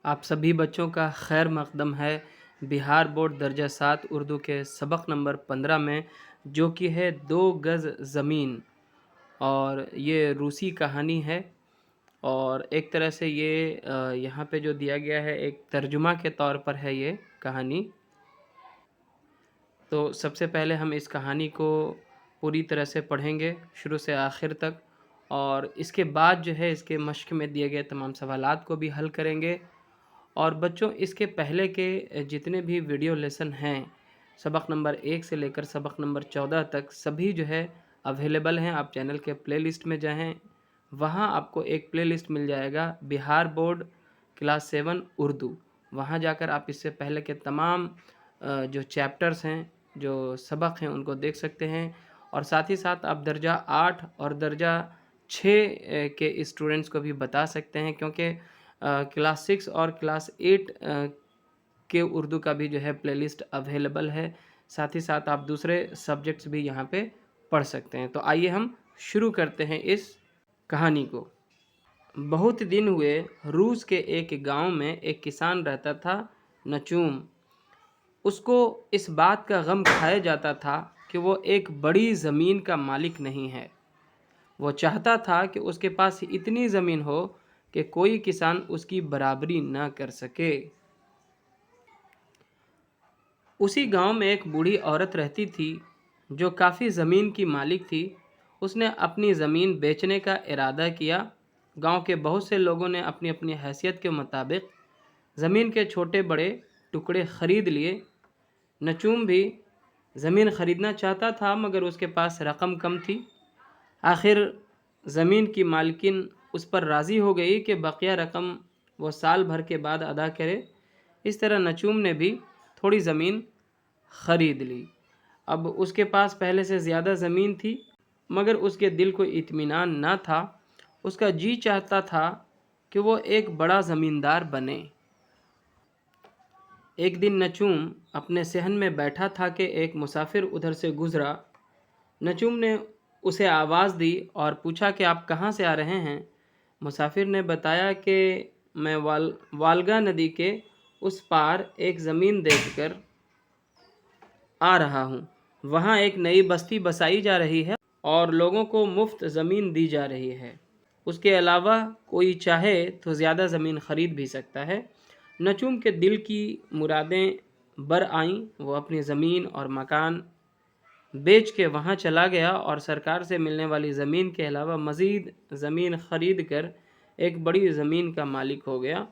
आप सभी बच्चों का खैर मकदम है बिहार बोर्ड दर्जा 7 उर्दू के सबक नंबर 15 में, जो कि है 2 गज़ ज़मीन। और ये रूसी कहानी है। और एक तरह से ये यहाँ पे जो दिया गया है एक तर्जुमा के तौर पर है ये कहानी। तो सबसे पहले हम इस कहानी को पूरी तरह से पढ़ेंगे शुरू से आखिर तक, और इसके बाद जो है इसके मश्क में दिए गए तमाम सवालात को भी हल करेंगे। और बच्चों, इसके पहले के जितने भी वीडियो लेसन हैं सबक नंबर 1 से लेकर सबक नंबर 14 तक, सभी जो है अवेलेबल हैं। आप चैनल के प्लेलिस्ट में जाएं, वहाँ आपको एक प्लेलिस्ट मिल जाएगा बिहार बोर्ड क्लास 7 उर्दू। वहाँ जाकर आप इससे पहले के तमाम जो चैप्टर्स हैं, जो सबक हैं, उनको देख सकते हैं। और साथ ही साथ आप दर्जा 8 और दर्जा 6 के स्टूडेंट्स को भी बता सकते हैं, क्योंकि क्लास 6 और क्लास 8 के उर्दू का भी जो है प्लेलिस्ट अवेलेबल है। साथ ही साथ आप दूसरे सब्जेक्ट्स भी यहाँ पे पढ़ सकते हैं। तो आइए हम शुरू करते हैं इस कहानी को। बहुत दिन हुए, रूस के एक गांव में एक किसान रहता था, नचूम। उसको इस बात का गम खाया जाता था कि वो एक बड़ी ज़मीन का मालिक नहीं है। वो चाहता था कि उसके पास इतनी ज़मीन हो कि कोई किसान उसकी बराबरी ना कर सके। उसी गांव में एक बूढ़ी औरत रहती थी जो काफ़ी ज़मीन की मालिक थी। उसने अपनी ज़मीन बेचने का इरादा किया। गांव के बहुत से लोगों ने अपनी अपनी हैसियत के मुताबिक ज़मीन के छोटे बड़े टुकड़े ख़रीद लिए। नचूम भी ज़मीन ख़रीदना चाहता था, मगर उसके पास रकम कम थी। आखिर ज़मीन की मालकिन उस पर राज़ी हो गई कि बकिया रकम वो साल भर के बाद अदा करे। इस तरह नचूम ने भी थोड़ी ज़मीन ख़रीद ली। अब उसके पास पहले से ज़्यादा ज़मीन थी, मगर उसके दिल को इत्मीनान ना था। उसका जी चाहता था कि वो एक बड़ा ज़मींदार बने। एक दिन नचूम अपने सहन में बैठा था कि एक मुसाफिर उधर से गुज़रा। नचूम ने उसे आवाज़ दी और पूछा कि आप कहाँ से आ रहे हैं। मुसाफिर ने बताया कि मैं वालगा नदी के उस पार एक ज़मीन देखकर आ रहा हूँ। वहाँ एक नई बस्ती बसाई जा रही है और लोगों को मुफ्त ज़मीन दी जा रही है। उसके अलावा कोई चाहे तो ज़्यादा ज़मीन ख़रीद भी सकता है। नचूम के दिल की मुरादें बर आईं। वो अपनी ज़मीन और मकान बेच के वहाँ चला गया और सरकार से मिलने वाली ज़मीन के अलावा मज़ीद ज़मीन ख़रीद कर एक बड़ी ज़मीन का मालिक हो गया।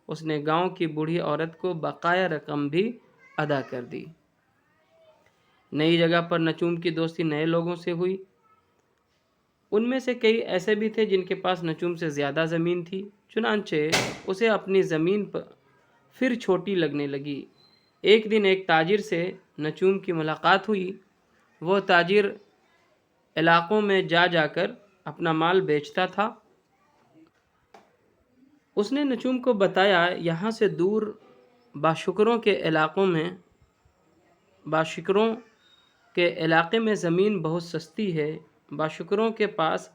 उसने गांव की बूढ़ी औरत को बकाया रकम भी अदा कर दी। नई जगह पर नचूम की दोस्ती नए लोगों से हुई। उनमें से कई ऐसे भी थे जिनके पास नचूम से ज़्यादा ज़मीन थी। चुनांचे उसे अपनी ज़मीन पर फिर छोटी लगने लगी। एक दिन एक ताजिर से नचूम की मुलाकात हुई। वो ताजिर इलाक़ों में जाकर अपना माल बेचता था। उसने नचूम को बताया, यहाँ से दूर बाशुकरों के इलाक़े में ज़मीन बहुत सस्ती है। बाशुकरों के पास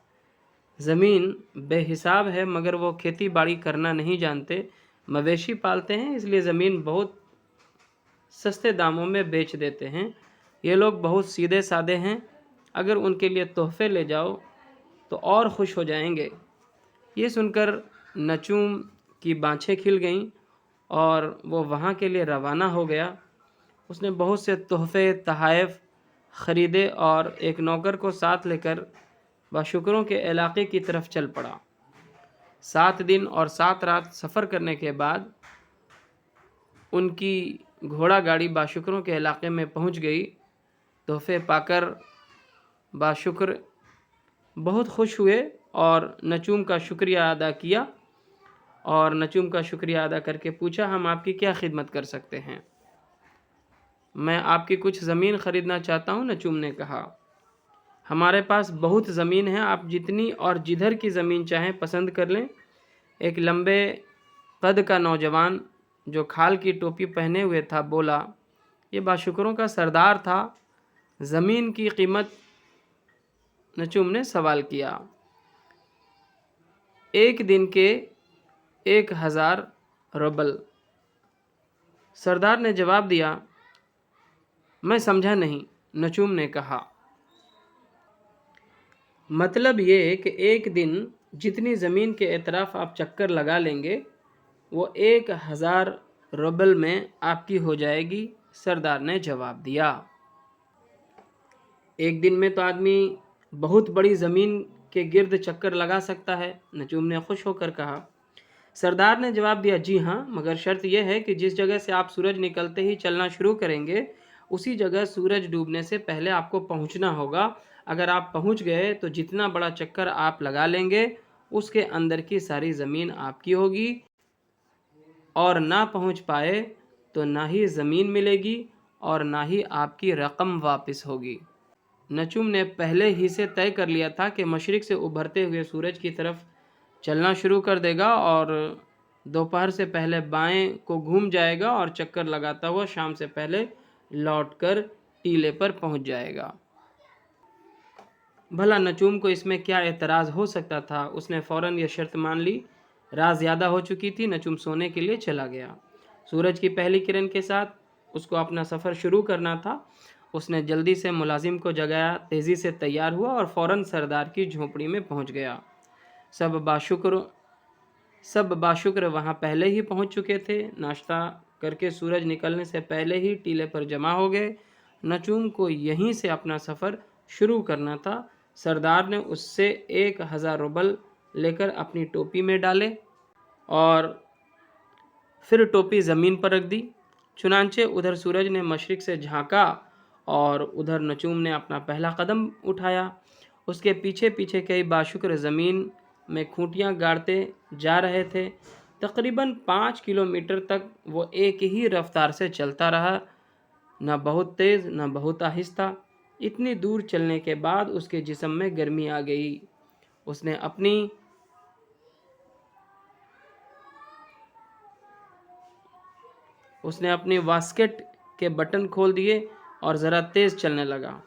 ज़मीन बेहिसाब है, मगर वो खेती बाड़ी करना नहीं जानते, मवेशी पालते हैं, इसलिए ज़मीन बहुत सस्ते दामों में बेच देते हैं। ये लोग बहुत सीधे साधे हैं। अगर उनके लिए तोहफ़े ले जाओ तो और खुश हो जाएंगे। ये सुनकर नचूम की बाँछें खिल गईं और वो वहाँ के लिए रवाना हो गया। उसने बहुत से तोहफ़े तहाइफ़ ख़रीदे और एक नौकर को साथ लेकर बाशुकरों के इलाक़े की तरफ चल पड़ा। 7 दिन और 7 रात सफ़र करने के बाद उनकी घोड़ा गाड़ी बाशुकरों के इलाक़े में पहुँच गई। तोहफ़े पाकर बाशुकर बहुत खुश हुए और नचूम का शुक्रिया अदा किया। और नचूम का शुक्रिया अदा करके पूछा, हम आपकी क्या खिदमत कर सकते हैं? मैं आपकी कुछ ज़मीन ख़रीदना चाहता हूँ, नचूम ने कहा। हमारे पास बहुत ज़मीन है, आप जितनी और जिधर की ज़मीन चाहें पसंद कर लें। एक लंबे कद का नौजवान जो खाल की टोपी पहने हुए था बोला। ये बाशुकरों का सरदार था। ज़मीन की कीमत? नचूम ने सवाल किया। एक दिन के 1000 रुबल। सरदार ने जवाब दिया, मैं समझा नहीं। नचूम ने कहा, मतलब ये कि एक दिन जितनी ज़मीन के एतराफ़ आप चक्कर लगा लेंगे वो 1000 रुबल में आपकी हो जाएगी। सरदार ने जवाब दिया। एक दिन में तो आदमी बहुत बड़ी ज़मीन के गिर्द चक्कर लगा सकता है। नजूम ने खुश होकर कहा। सरदार ने जवाब दिया, जी हाँ, मगर शर्त यह है कि जिस जगह से आप सूरज निकलते ही चलना शुरू करेंगे उसी जगह सूरज डूबने से पहले आपको पहुंचना होगा। अगर आप पहुंच गए तो जितना बड़ा चक्कर आप लगा लेंगे उसके अंदर की सारी ज़मीन आपकी होगी, और ना पहुंच पाए तो ना ही ज़मीन मिलेगी और ना ही आपकी रकम वापस होगी। नचूम ने पहले ही से तय कर लिया था कि मशरिक़ से उभरते हुए सूरज की तरफ चलना शुरू कर देगा और दोपहर से पहले बाएं को घूम जाएगा और चक्कर लगाता हुआ शाम से पहले लौटकर टीले पर पहुंच जाएगा। भला नचूम को इसमें क्या एतराज़ हो सकता था। उसने फ़ौरन यह शर्त मान ली। रात ज़्यादा हो चुकी थी। नचूम सोने के लिए चला गया। सूरज की पहली किरण के साथ उसको अपना सफ़र शुरू करना था। उसने जल्दी से मुलाजिम को जगाया, तेज़ी से तैयार हुआ और फ़ौरन सरदार की झोंपड़ी में पहुंच गया। सब बाशुक्र वहां पहले ही पहुंच चुके थे। नाश्ता करके सूरज निकलने से पहले ही टीले पर जमा हो गए। नचूम को यहीं से अपना सफ़र शुरू करना था। सरदार ने उससे 1000 रुबल लेकर अपनी टोपी में डाले और फिर टोपी ज़मीन पर रख दी। चुनांचे उधर सूरज ने मशरिक़ से झांका और उधर नचूम ने अपना पहला कदम उठाया। उसके पीछे पीछे कई बाशुक्र ज़मीन में खूंटियाँ गाड़ते जा रहे थे। तकरीबन 5 किलोमीटर तक वो एक ही रफ्तार से चलता रहा, न बहुत तेज़ न बहुत आहिस्ता। इतनी दूर चलने के बाद उसके जिस्म में गर्मी आ गई। उसने अपनी वास्केट के बटन खोल दिए और ज़रा तेज़ चलने लगा।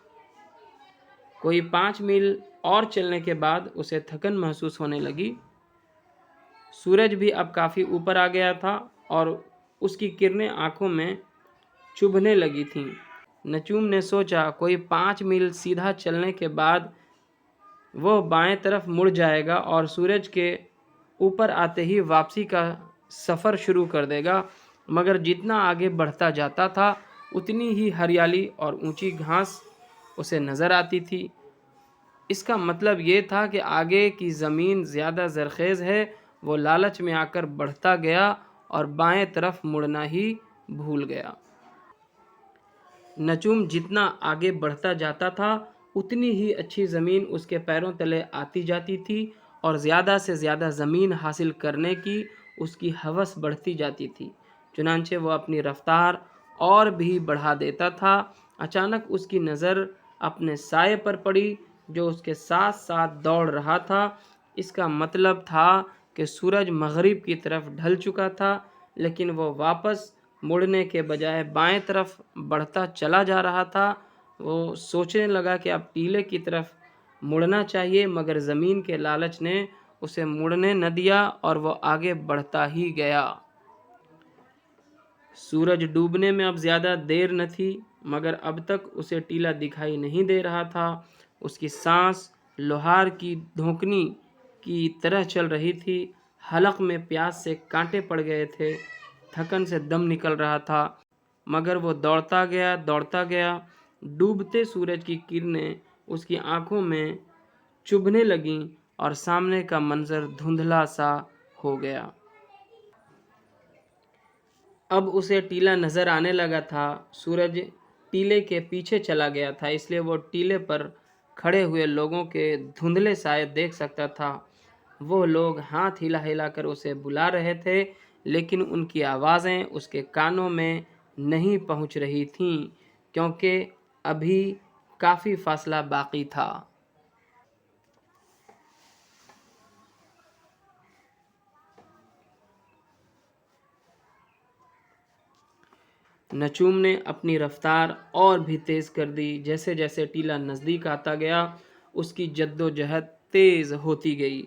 कोई 5 मील और चलने के बाद उसे थकन महसूस होने लगी। सूरज भी अब काफ़ी ऊपर आ गया था और उसकी किरणें आंखों में चुभने लगी थीं। नचूम ने सोचा, कोई 5 मील सीधा चलने के बाद वह बाएं तरफ मुड़ जाएगा और सूरज के ऊपर आते ही वापसी का सफ़र शुरू कर देगा। मगर जितना आगे बढ़ता जाता था उतनी ही हरियाली और ऊंची घास उसे नज़र आती थी। इसका मतलब ये था कि आगे की ज़मीन ज़्यादा ज़रख़ेज़ है। वो लालच में आकर बढ़ता गया और बाएं तरफ मुड़ना ही भूल गया। नचूम जितना आगे बढ़ता जाता था उतनी ही अच्छी ज़मीन उसके पैरों तले आती जाती थी और ज़्यादा से ज़्यादा ज़मीन हासिल करने की उसकी हवस बढ़ती जाती थी। चुनांचे वो अपनी रफ़्तार और भी बढ़ा देता था। अचानक उसकी नज़र अपने साये पर पड़ी जो उसके साथ साथ दौड़ रहा था। इसका मतलब था कि सूरज मग़रिब की तरफ ढल चुका था, लेकिन वो वापस मुड़ने के बजाय बाएं तरफ बढ़ता चला जा रहा था। वो सोचने लगा कि अब टीले की तरफ मुड़ना चाहिए, मगर ज़मीन के लालच ने उसे मुड़ने न दिया और वो आगे बढ़ता ही गया। सूरज डूबने में अब ज़्यादा देर न थी, मगर अब तक उसे टीला दिखाई नहीं दे रहा था। उसकी सांस लोहार की धोंकनी की तरह चल रही थी। हलक में प्यास से कांटे पड़ गए थे। थकन से दम निकल रहा था, मगर वो दौड़ता गया। डूबते सूरज की किरणें उसकी आंखों में चुभने लगीं और सामने का मंजर धुंधला सा हो गया। अब उसे टीला नज़र आने लगा था। सूरज टीले के पीछे चला गया था, इसलिए वो टीले पर खड़े हुए लोगों के धुंधले साए देख सकता था। वो लोग हाथ हिला हिला कर उसे बुला रहे थे, लेकिन उनकी आवाज़ें उसके कानों में नहीं पहुंच रही थीं, क्योंकि अभी काफ़ी फासला बाकी था। नचूम ने अपनी रफ्तार और भी तेज़ कर दी। जैसे जैसे टीला नज़दीक आता गया उसकी जद्दोजहद तेज़ होती गई।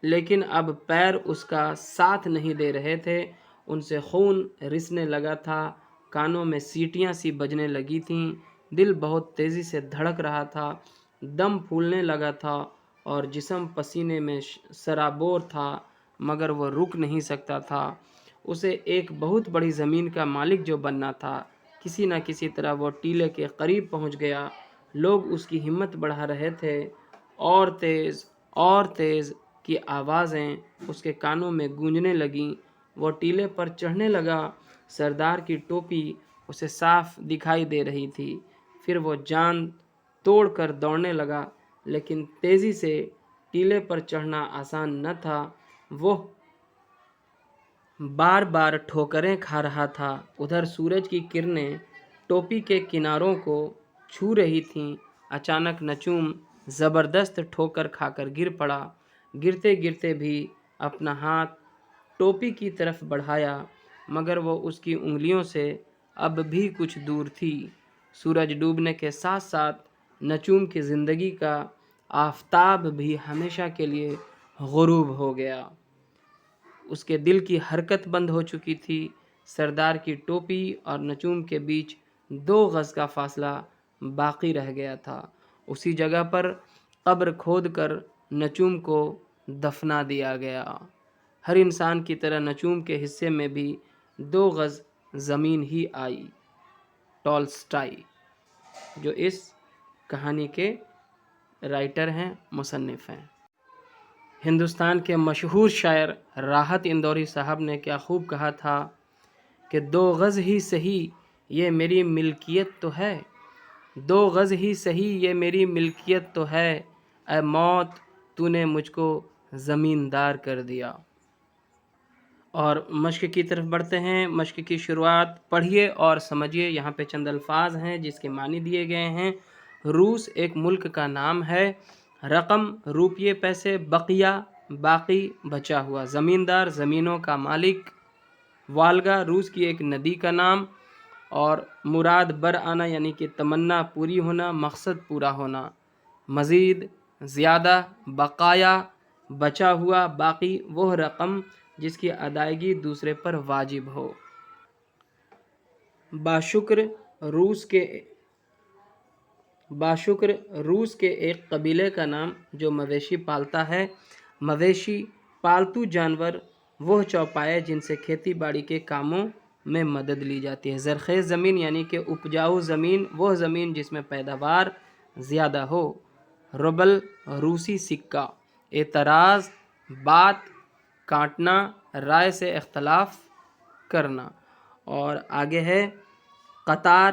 لیکن اب پیر اس کا ساتھ نہیں دے رہے تھے، ان سے خون رسنے لگا تھا، کانوں میں سیٹیاں سی بجنے لگی تھیں، دل بہت تیزی سے دھڑک رہا تھا، دم پھولنے لگا تھا اور جسم پسینے میں سرابور تھا، مگر وہ رک نہیں سکتا تھا۔ اسے ایک بہت بڑی زمین کا مالک جو بننا تھا، کسی نہ کسی طرح وہ ٹیلے کے قریب پہنچ گیا۔ لوگ اس کی ہمت بڑھا رہے تھے، اور تیز کی آوازیں اس کے کانوں میں گونجنے لگیں۔ وہ ٹیلے پر چڑھنے لگا، سردار کی ٹوپی اسے صاف دکھائی دے رہی تھی۔ پھر وہ جان توڑ کر دوڑنے لگا، لیکن تیزی سے ٹیلے پر چڑھنا آسان نہ تھا۔ وہ بار بار ٹھوکریں کھا رہا تھا۔ ادھر سورج کی کرنیں ٹوپی کے کناروں کو چھو رہی تھیں۔ اچانک نجوم زبردست ٹھوکر کھا کر گر پڑا۔ گرتے گرتے بھی اپنا ہاتھ ٹوپی کی طرف بڑھایا، مگر وہ اس کی انگلیوں سے اب بھی کچھ دور تھی۔ سورج ڈوبنے کے ساتھ ساتھ نجوم کی زندگی کا آفتاب بھی ہمیشہ کے لیے غروب ہو گیا۔ اس کے دل کی حرکت بند ہو چکی تھی۔ سردار کی ٹوپی اور نجوم کے بیچ 2 گز کا فاصلہ باقی رہ گیا تھا۔ اسی جگہ پر قبر کھود کر نجوم کو دفنا دیا گیا۔ ہر انسان کی طرح نجوم کے حصے میں بھی 2 گز زمین ہی آئی۔ ٹالسٹائی، جو اس کہانی کے رائٹر ہیں، مصنف ہیں۔ ہندوستان کے مشہور شاعر راحت اندوری صاحب نے کیا خوب کہا تھا کہ 2 گز ہی سہی یہ میری ملکیت تو ہے، 2 گز ہی سہی یہ میری ملکیت تو ہے، اے موت تو نے مجھ کو زمیندار کر دیا۔ اور مشق کی طرف بڑھتے ہیں۔ مشق کی شروعات پڑھیے اور سمجھیے۔ یہاں پہ چند الفاظ ہیں جس کے معنی دیے گئے ہیں۔ روس ایک ملک کا نام ہے۔ رقم روپیے پیسے، بقیہ باقی بچا ہوا، زمیندار زمینوں کا مالک، والگا روس کی ایک ندی کا نام، اور مراد بر آنا یعنی کہ تمنا پوری ہونا، مقصد پورا ہونا، مزید زیادہ، بقایا بچا ہوا، باقی وہ رقم جس کی ادائیگی دوسرے پر واجب ہو۔ باشکر روس کے ایک قبیلے کا نام جو مویشی پالتا ہے۔ مویشی پالتو جانور وہ چوپائے جن سے کھیتی باڑی کے کاموں میں مدد لی جاتی ہے۔ زرخیز زمین یعنی کہ اپجاؤ زمین، وہ زمین جس میں پیداوار زیادہ ہو۔ روبل روسی سکہ، اعتراض، بات کاٹنا، رائے سے اختلاف کرنا۔ اور آگے ہے قطار،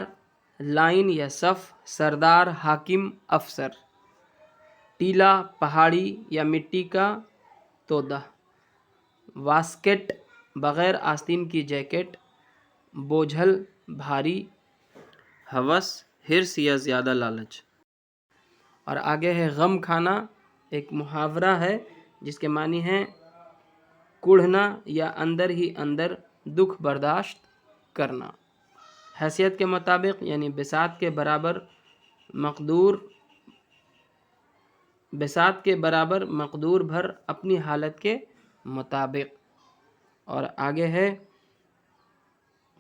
لائن یا صف، سردار، حاکم، افسر۔ ٹیلا، پہاڑی یا مٹی کا تودہ۔ واسکٹ، بغیر آستین کی جیکٹ، بوجھل، بھاری۔ ہوس، ہرس یا زیادہ لالچ۔ اور آگے ہے غم کھانا، ایک محاورہ ہے جس کے معنی ہیں کوڑھنا یا اندر ہی اندر دکھ برداشت کرنا۔ حیثیت کے مطابق یعنی بساط کے برابر مقدور بھر، اپنی حالت کے مطابق۔ اور آگے ہے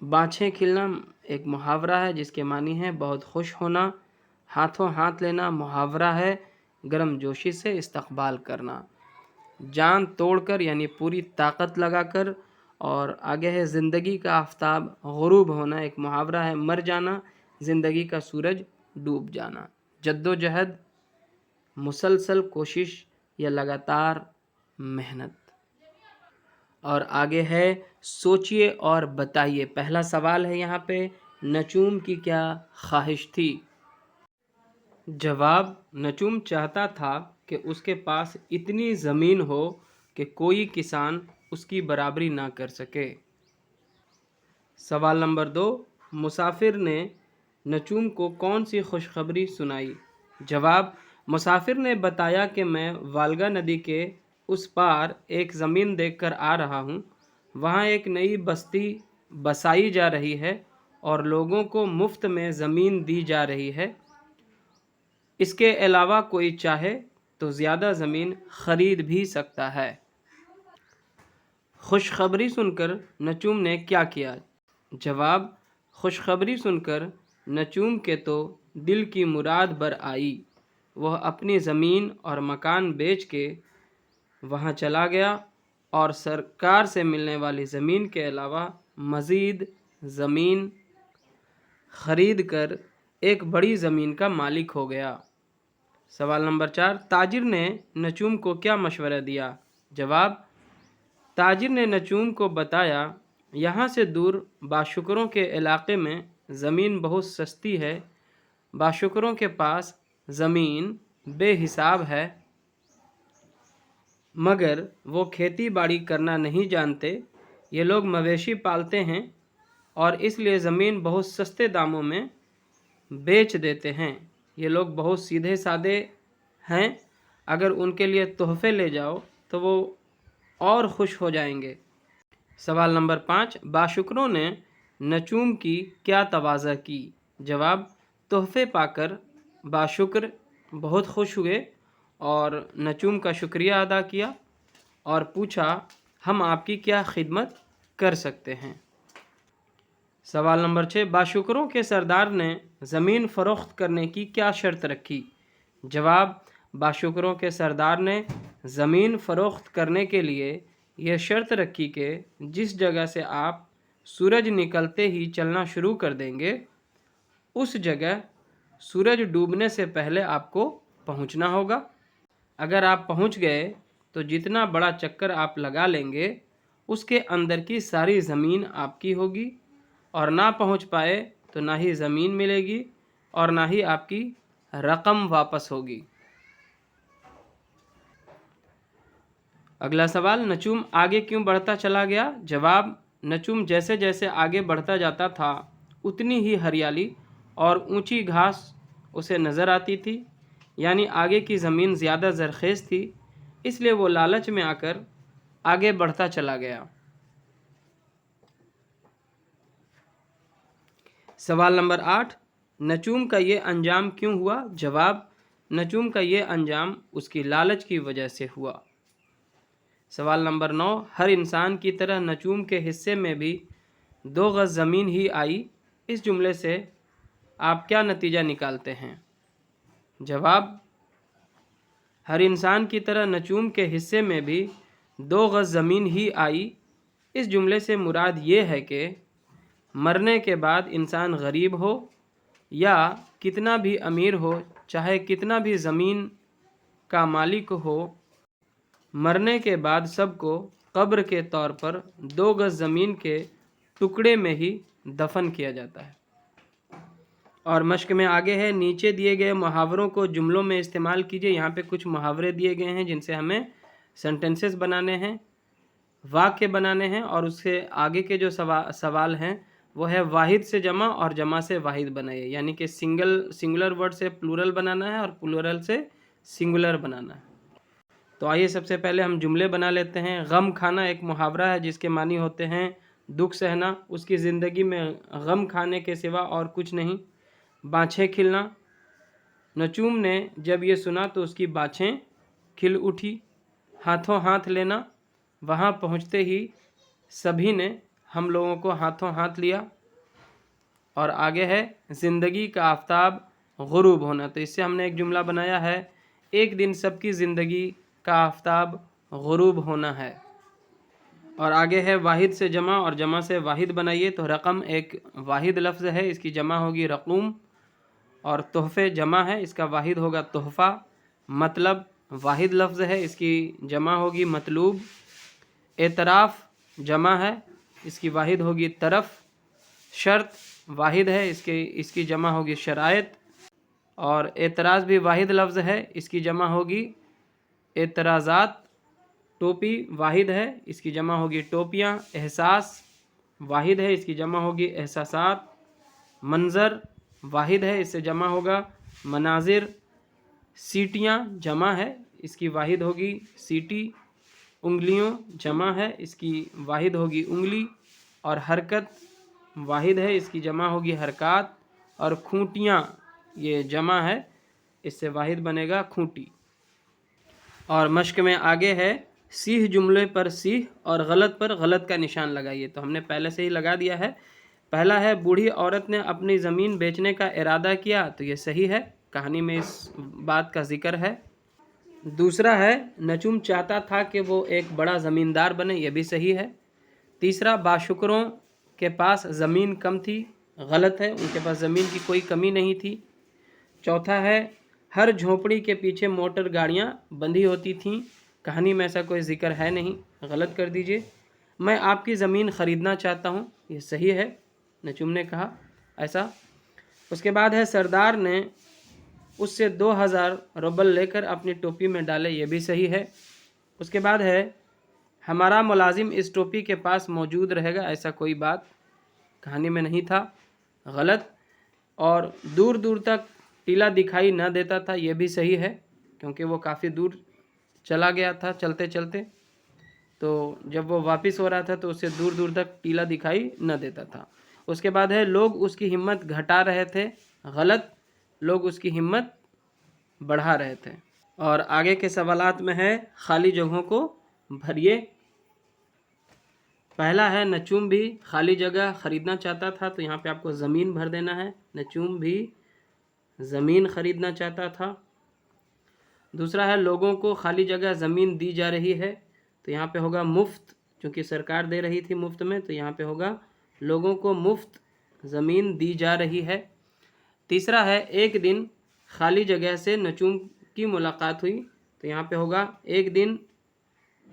بانچھیں کھلنا، ایک محاورہ ہے جس کے معنی ہے بہت خوش ہونا۔ ہاتھوں ہاتھ لینا محاورہ ہے گرم جوشی سے استقبال کرنا۔ جان توڑ کر یعنی پوری طاقت لگا کر۔ اور آگے ہے زندگی کا آفتاب غروب ہونا، ایک محاورہ ہے مر جانا، زندگی کا سورج ڈوب جانا۔ جدوجہد، مسلسل کوشش یا لگاتار محنت۔ اور آگے ہے سوچئے اور بتائیے۔ پہلا سوال ہے یہاں پہ، نجوم کی کیا خواہش تھی؟ جواب، نجوم چاہتا تھا کہ اس کے پاس اتنی زمین ہو کہ کوئی کسان اس کی برابری نہ کر سکے۔ سوال نمبر 2، مسافر نے نجوم کو کون سی خوشخبری سنائی؟ جواب، مسافر نے بتایا کہ میں والگا ندی کے اس پار ایک زمین دیکھ کر آ رہا ہوں۔ وہاں ایک نئی بستی بسائی جا رہی ہے اور لوگوں کو مفت میں زمین دی جا رہی ہے۔ اس کے علاوہ کوئی چاہے तो ज़्यादा ज़मीन खरीद भी सकता है। खुशखबरी सुनकर नचूम ने क्या किया? जवाब, खुशखबरी सुनकर नचूम के तो दिल की मुराद बर आई। वह अपनी ज़मीन और मकान बेच के वहाँ चला गया और सरकार से मिलने वाली ज़मीन के अलावा मज़ीद ज़मीन खरीद कर एक बड़ी ज़मीन का मालिक हो गया। सवाल नंबर 4, ताजिर ने नचूम को क्या मशवरा दिया? जवाब, ताजिर ने नचूम को बताया, यहाँ से दूर बाशुकरों के इलाके में ज़मीन बहुत सस्ती है। बाशुकरों के पास ज़मीन बेहिसाब है, मगर वो खेती बाड़ी करना नहीं जानते। ये लोग मवेशी पालते हैं और इसलिए ज़मीन बहुत सस्ते दामों में बेच देते हैं। ये लोग बहुत सीधे सादे हैं। अगर उनके लिए तोहफे ले जाओ तो वो और खुश हो जाएंगे। सवाल नंबर 5, बाशुकरों ने नचूम की क्या तवाज़ा की? जवाब, तोहफे पाकर बाशुकर बहुत खुश हुए और नचूम का शुक्रिया अदा किया और पूछा, हम आपकी क्या खिदमत कर सकते हैं? सवाल नंबर 6, बाशुकरों के सरदार ने ज़मीन फ़रोख्त करने की क्या शर्त रखी? जवाब, बाशुकरों के सरदार ने ज़मीन फ़रोख्त करने के लिए यह शर्त रखी कि जिस जगह से आप सूरज निकलते ही चलना शुरू कर देंगे, उस जगह सूरज डूबने से पहले आपको पहुंचना होगा। अगर आप पहुंच गए तो जितना बड़ा चक्कर आप लगा लेंगे उसके अंदर की सारी ज़मीन आपकी होगी, और ना पहुंच पाए तो ना ही ज़मीन मिलेगी और ना ही आपकी रकम वापस होगी। अगला सवाल, नचूम आगे क्यों बढ़ता चला गया? जवाब, नचूम जैसे जैसे आगे बढ़ता जाता था उतनी ही हरियाली और ऊंची घास उसे नज़र आती थी, यानी आगे की ज़मीन ज़्यादा ज़रख़ेज़ थी, इसलिए वो लालच में आकर आगे बढ़ता चला गया। सवाल नंबर 8, नचूम का ये अंजाम क्यों हुआ? जवाब, नचूम का ये अंजाम उसकी लालच की वजह से हुआ। सवाल नंबर 9, हर इंसान की तरह नचूम के हिस्से में भी 2 गज़ ज़मीन ही आई। इस जुमले से आप क्या नतीजा निकालते हैं? जवाब, हर इंसान की तरह नचूम के हिस्से में भी 2 गज़ ज़मीन ही आई। इस जुमले से मुराद ये है कि मरने के बाद इंसान गरीब हो या कितना भी अमीर हो, चाहे कितना भी ज़मीन का मालिक हो, मरने के बाद सबको कब्र के तौर पर 2 गज़ ज़मीन के टुकड़े में ही दफन किया जाता है। और मश्क में आगे है, नीचे दिए गए मुहावरों को जुमलों में इस्तेमाल कीजिए। यहाँ पे कुछ मुहावरे दिए गए हैं जिनसे हमें सेंटेंसेस बनाने हैं, वाक्य बनाने हैं, और उससे आगे के जो सवाल हैं वो है वाहिद से जमा और जमा से वाहिद बनाइए, यानी कि सिंगुलर वर्ड से प्लूरल बनाना है और प्लूरल से सिंगुलर बनाना है। तो आइए सबसे पहले हम जुमले बना लेते हैं। गम खाना एक मुहावरा है जिसके मानी होते हैं दुख सहना, उसकी ज़िंदगी में गम खाने के सिवा और कुछ नहीं। बाँछें खिलना, नचूम ने जब ये सुना तो उसकी बाँछें खिल उठी। हाथों हाथ लेना, वहाँ पहुँचते ही सभी ने हम लोगों को हाथों हाथ लिया। और आगे है ज़िंदगी का आफताब गुरूब होना, तो इससे हमने एक जुमला बनाया है, एक दिन सबकी ज़िंदगी का आफताब गुरूब होना है। और आगे है वाहिद से जमा और जमा से वाहिद बनाइए, तो रकम एक वाहिद लफ्ज़ है, इसकी जमा होगी रकूम, और तोहफ़े जमा है, इसका वाहिद होगा तोहफ़ा। मतलब वाहिद लफ्ज़ है, इसकी जमा होगी मतलूब। एतराफ़ जमा है, इसकी वाहिद होगी तरफ़। शर्त वाहिद है, इसकी जमा होगी शराइत। और एतराज़ भी वाहिद लफ्ज़ है, इसकी जमा होगी एतराज़ात। टोपी वाहिद है, इसकी जमा होगी टोपियाँ। एहसास वाहिद है, इसकी जमा होगी एहसासात। मंज़र वाहिद है, इससे जमा होगा मनाजिर। सीटियाँ जमा है, इसकी वाहिद होगी सीटी। उंगलियों जमा है, इसकी वाहिद होगी उंगली। और हरकत वाहिद है, इसकी जमा होगी हरकात। और खूंटियाँ ये जमा है, इससे वाहिद बनेगा खूंटी। اور مشق میں آگے ہے صحیح جملے پر صحیح اور غلط پر غلط کا نشان لگائیے، تو ہم نے پہلے سے ہی لگا دیا ہے۔ پہلا ہے بوڑھی عورت نے اپنی زمین بیچنے کا ارادہ کیا، تو یہ صحیح ہے، کہانی میں اس بات کا ذکر ہے۔ دوسرا ہے نجوم چاہتا تھا کہ وہ ایک بڑا زمیندار بنے، یہ بھی صحیح ہے۔ تیسرا باشکروں کے پاس زمین کم تھی، غلط ہے، ان کے پاس زمین کی کوئی کمی نہیں تھی۔ چوتھا ہے ہر جھونپڑی کے پیچھے موٹر گاڑیاں بندھی ہوتی تھیں، کہانی میں ایسا کوئی ذکر ہے نہیں، غلط کر دیجئے۔ میں آپ کی زمین خریدنا چاہتا ہوں، یہ صحیح ہے، نجوم نے کہا ایسا۔ اس کے بعد ہے سردار نے اس سے 2000 روبل لے کر اپنی ٹوپی میں ڈالے، یہ بھی صحیح ہے۔ اس کے بعد ہے ہمارا ملازم اس ٹوپی کے پاس موجود رہے گا، ایسا کوئی بات کہانی میں نہیں تھا، غلط۔ اور دور دور تک ٹیلا دکھائی نہ دیتا تھا، یہ بھی صحیح ہے، کیونکہ وہ کافی دور چلا گیا تھا چلتے چلتے، تو جب وہ واپس ہو رہا تھا تو اسے دور دور تک ٹیلا دکھائی نہ دیتا تھا۔ اس کے بعد ہے لوگ اس کی ہمت گھٹا رہے تھے، غلط، لوگ اس کی ہمت بڑھا رہے تھے۔ اور آگے کے سوالات میں ہے خالی جگہوں کو بھریے۔ پہلا ہے نجوم بھی خالی جگہ خریدنا چاہتا تھا، تو یہاں پہ آپ کو زمین بھر دینا ہے، نجوم بھی زمین خریدنا چاہتا تھا۔ دوسرا ہے لوگوں کو خالی جگہ زمین دی جا رہی ہے، تو یہاں پہ ہوگا مفت، چونکہ سرکار دے رہی تھی مفت میں، تو یہاں پہ ہوگا لوگوں کو مفت زمین دی جا رہی ہے۔ تیسرا ہے ایک دن خالی جگہ سے نجوم کی ملاقات ہوئی، تو یہاں پہ ہوگا ایک دن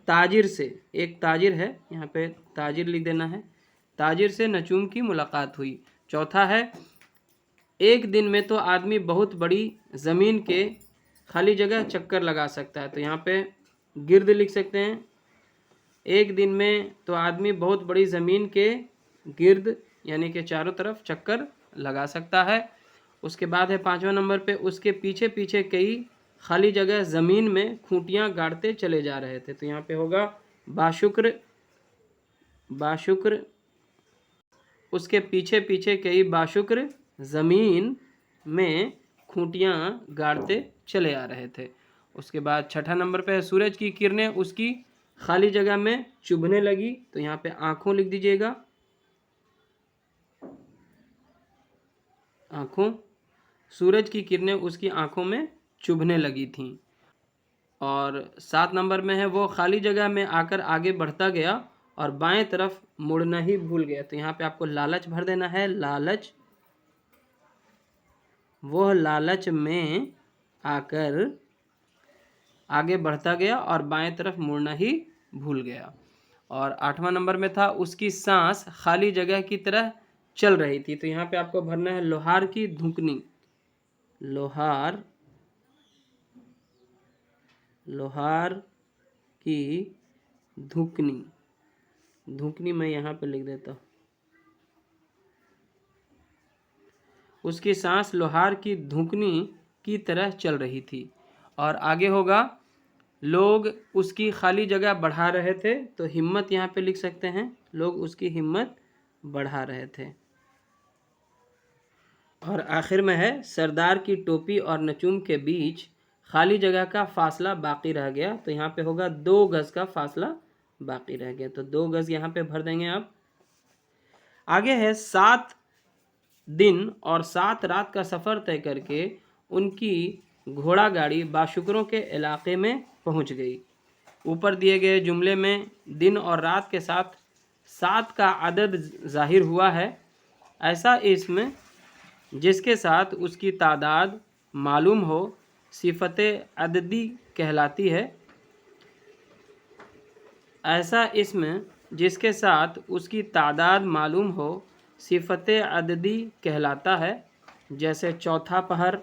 تاجر سے، ایک تاجر ہے یہاں پہ تاجر لکھ دینا ہے، تاجر سے نجوم کی ملاقات ہوئی۔ چوتھا ہے ایک دن میں تو آدمی بہت بڑی زمین کے خالی جگہ چکر لگا سکتا ہے، تو یہاں پہ گرد لکھ سکتے ہیں، ایک دن میں تو آدمی بہت بڑی زمین کے گرد یعنی کہ چاروں طرف چکر لگا سکتا ہے۔ اس کے بعد ہے 5واں نمبر پہ اس کے پیچھے پیچھے کئی خالی جگہ زمین میں کھوٹیاں گاڑتے چلے جا رہے تھے، تو یہاں پہ ہوگا باشکر، باشکر، اس کے پیچھے پیچھے کئی باشکر زمین میں کھوٹیاں گاڑتے چلے آ رہے تھے۔ اس کے بعد 6 نمبر پہ سورج کی کرنیں اس کی خالی جگہ میں چبھنے لگی، تو یہاں پہ آنکھوں لکھ دیجیے گا، آنکھوں، سورج کی کرنیں اس کی آنکھوں میں چبھنے لگی تھیں۔ اور 7 نمبر میں ہے وہ خالی جگہ میں آ کر آگے بڑھتا گیا اور بائیں طرف مڑنا ہی بھول گیا، تو یہاں پہ آپ کو لالچ بھر دینا ہے، لالچ، وہ لالچ میں آ کر آگے بڑھتا گیا اور بائیں طرف مڑنا ہی بھول گیا۔ اور 8واں نمبر میں تھا اس کی سانس خالی جگہ کی طرح چل رہی تھی، تو یہاں پہ آپ کو بھرنا ہے لوہار کی دھنکنی، لوہار، لوہار کی دھنکنی، دھنکنی میں یہاں پہ لکھ دیتا ہوں، اس کی سانس لوہار کی دھنکنی کی طرح چل رہی تھی۔ اور آگے ہوگا لوگ اس کی خالی جگہ بڑھا رہے تھے، تو ہمت یہاں پہ لکھ سکتے ہیں، لوگ اس کی ہمت بڑھا رہے تھے۔ اور آخر میں ہے سردار کی ٹوپی اور نجوم کے بیچ خالی جگہ کا فاصلہ باقی رہ گیا، تو یہاں پہ ہوگا 2 گز کا فاصلہ باقی رہ گیا، تو 2 گز یہاں پہ بھر دیں گے آپ۔ آگے ہے 7 دن اور 7 رات کا سفر طے کر کے ان کی گھوڑا گاڑی باشکروں کے علاقے میں پہنچ گئی۔ اوپر دیے گئے جملے میں دن اور رات کے ساتھ 7 کا عدد ظاہر ہوا ہے، ایسا اسم جس کے ساتھ اس کی تعداد معلوم ہو صفت عددی کہلاتی ہے، ایسا اسم جس کے ساتھ اس کی تعداد معلوم ہو صفت عددی کہلاتا ہے، جیسے چوتھا پہر،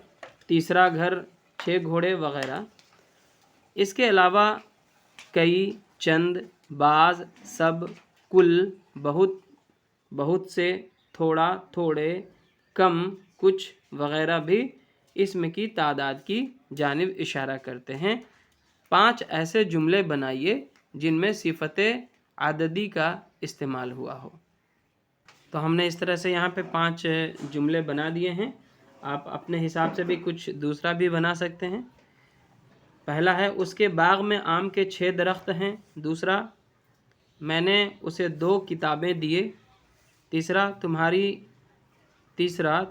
تیسرا گھر، 6 گھوڑے وغیرہ۔ اس کے علاوہ کئی، چند، بعض، سب، کل، بہت، بہت سے، تھوڑا، تھوڑے، کم، کچھ وغیرہ بھی اسم کی تعداد کی جانب اشارہ کرتے ہیں۔ 5 ایسے جملے بنائیے جن میں صفت عددی کا استعمال ہوا ہو۔ تو ہم نے اس طرح سے یہاں پہ 5 جملے بنا دیے ہیں، آپ اپنے حساب سے بھی کچھ دوسرا بھی بنا سکتے ہیں۔ पहला है उसके बाग में आम के 6 दरख्त हैं। दूसरा, मैंने उसे 2 किताबें दिए। तीसरा,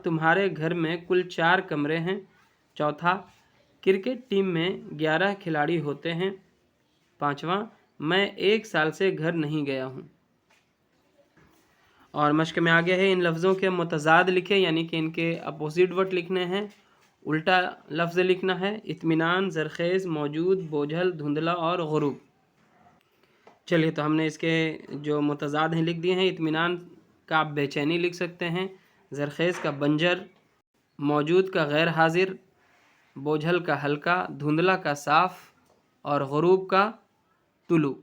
तुम्हारे घर में कुल 4 कमरे हैं। चौथा, क्रिकेट टीम में 11 खिलाड़ी होते हैं। पाँचवा, मैं 1 साल से घर नहीं गया हूँ। और मश्क में आगे है, इन लफ्ज़ों के मुतज़ाद लिखे, यानी कि इनके अपोजिट वर्ड लिखने हैं, उल्टा लफ्ज़ लिखना है। इत्मीनान, ज़रख़ेज़, मौजूद, बोझल, धुंधला और गुरूब। चलिए, तो हमने इसके जो मुतज़ाद हैं लिख दिए हैं। इत्मीनान का आप बेचैनी लिख सकते हैं, ज़रख़ेज़ का बंजर, मौजूद का गैर हाजिर, बोझल का हल्का, धुंधला का साफ़ और गुरूब का तुलू।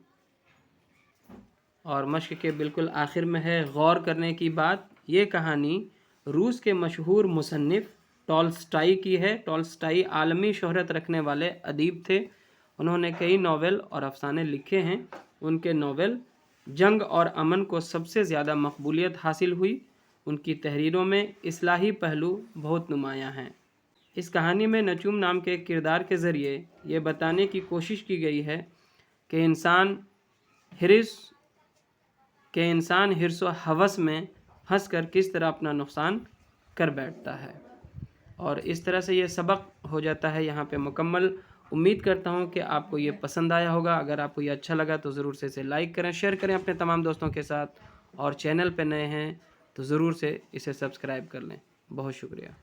और मश्क के बिल्कुल आखिर में है गौर करने की बात। ये कहानी रूस के मशहूर मुसन्निफ़ टॉल्स्टाई की है। टॉल्स्टाई आलमी शोहरत रखने वाले अदीब थे। उन्होंने कई नावल और अफसाने लिखे हैं। उनके नावल जंग और अमन को सबसे ज़्यादा मकबूलियत हासिल हुई। उनकी तहरीरों में इस्लाही पहलू बहुत नुमायाँ हैं। इस कहानी में नचूम नाम के किरदार के ज़रिए ये बताने की कोशिश की गई है कि इंसान हिर्स व हवस में फंस कर किस तरह अपना नुकसान कर बैठता है। और इस तरह से ये सबक हो जाता है यहाँ पे मुकम्मल। उम्मीद करता हूँ कि आपको ये पसंद आया होगा। अगर आपको ये अच्छा लगा तो ज़रूर से इसे लाइक करें, शेयर करें अपने तमाम दोस्तों के साथ, और चैनल पे नए हैं तो ज़रूर से इसे सब्सक्राइब कर लें। बहुत शुक्रिया।